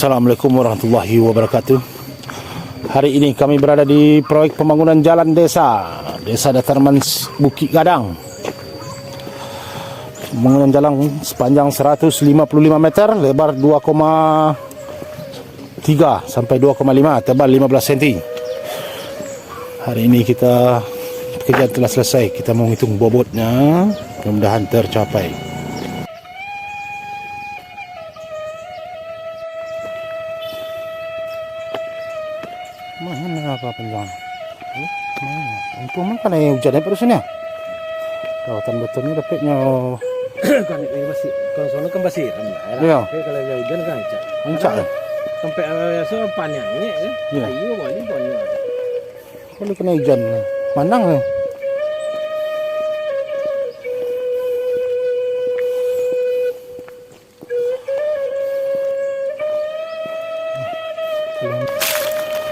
Assalamualaikum warahmatullahi wabarakatuh. Hari ini kami berada di proyek pembangunan jalan desa Datarman Bukit Gadang. Pembangunan jalan sepanjang 155 meter, lebar 2,3 sampai 2,5, tebal 15 cm. Hari ini pekerjaan telah selesai. Kita menghitung bobotnya, mudah-mudahan tercapai. Mana apa panjang? Mana? Untung mana kan hujan pada sini. Rawatan betonnya dapatnya. Kan masih kalau soalnya kan masih Iya. kalau hujan kan Ancak ya? sampai so panjangnya kan. Iya. Ayo balik ponnya. Kalau kena hujan, manang ya.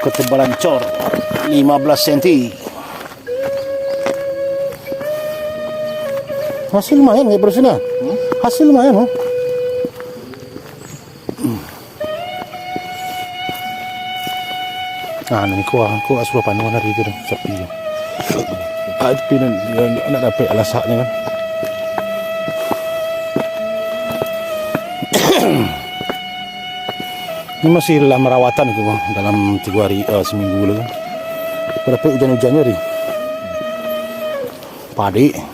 Ketebalan cor 15 cm. Hasil lumayan ya bro sini. Hasil lumayan oh. Nah, ini aku suruh panduan hari itu dah sepi. Tapi nak dapat alasaknya kan. Ini masih dalam merawatan itu bang, dalam 3 hari seminggu lagi. Berapa hujan-hujannya nih? Padi.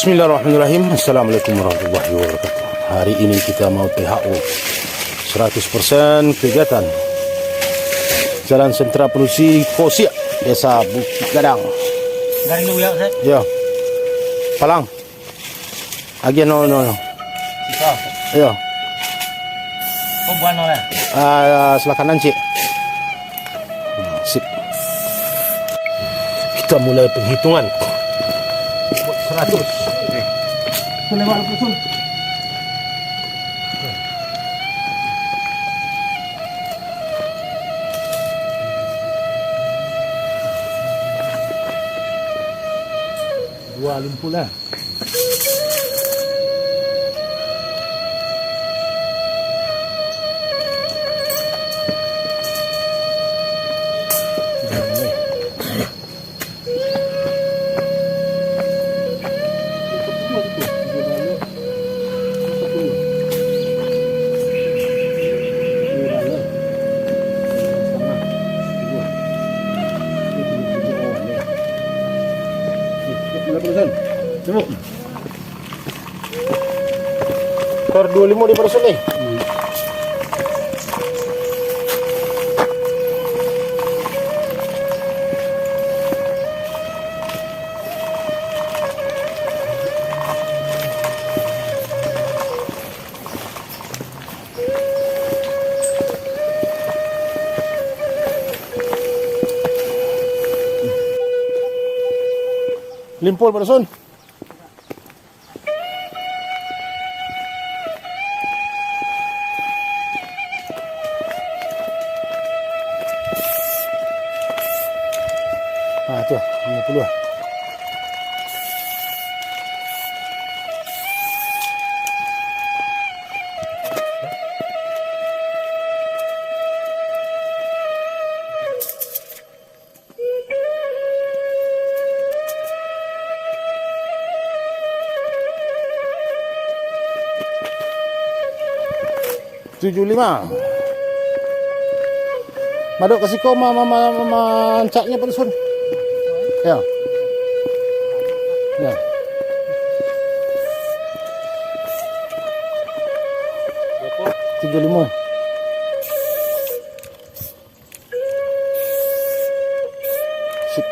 Bismillahirrahmanirrahim. Assalamualaikum warahmatullahi wabarakatuh. Hari ini kita mau PHO 100% kegiatan Jalan Sentra Produksi Kosiak, Desa Bukit Gadang. Dari lu ya, Ustaz. Ya. Palang. Agian no. Bisa. Ya. Oh, buan oleh. Sebelah kanan, Cik. Sip. Kita mulai penghitungan. 100. Boleh balik usul. Dua limpu lah. Kor 25 di person nih. Limpul person. Tuh, 50 lah. $75. Maduk kasih kau mancaknya pada sun. Ya. Ya. Berapa? 75. Sip.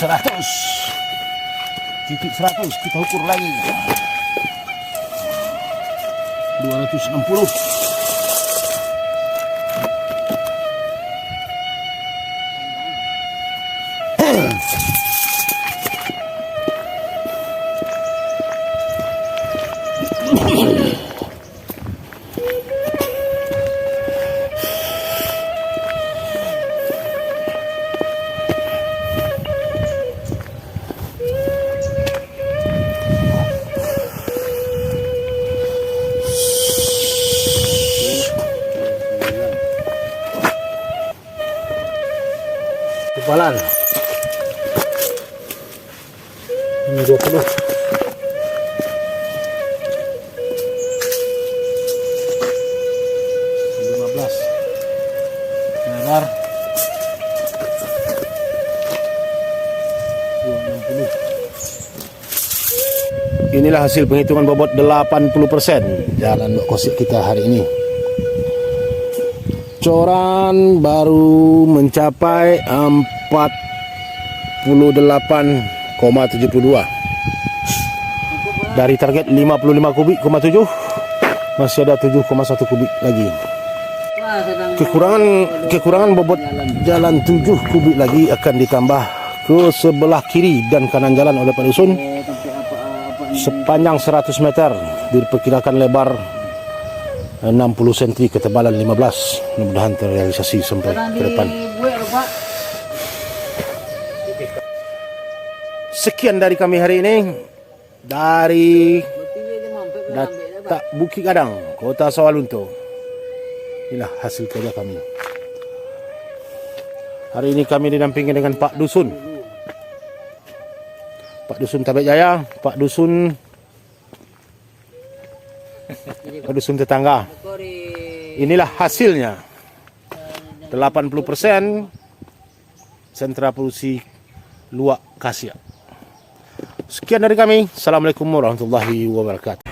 100. Titik 100 kita ukur lagi. 260. Kepalan ini 20. Lebar 260. Inilah hasil penghitungan bobot 80% jalan kosik kita hari ini. Coran baru mencapai 48,72 dari target 55 kubik,7 masih ada 7,1 kubik lagi. Kekurangan bobot jalan 7 kubik lagi akan ditambah ke sebelah kiri dan kanan jalan oleh Pak Dusun sepanjang 100 meter, diperkirakan lebar 60 cm, ketebalan 15. Mudah-mudahan terrealisasi sampai ke depan. Sekian dari kami hari ini dari Datak Bukit Gadang, Kota Sawalunto. Inilah hasil kerja kami. Hari ini kami didampingi dengan Pak Dusun. Pak Dusun Tabek Jaya, Pak Dusun tetangga. Inilah hasilnya. 80% sentra produksi luak Kasia. Sekian dari kami. Assalamualaikum warahmatullahi wabarakatuh.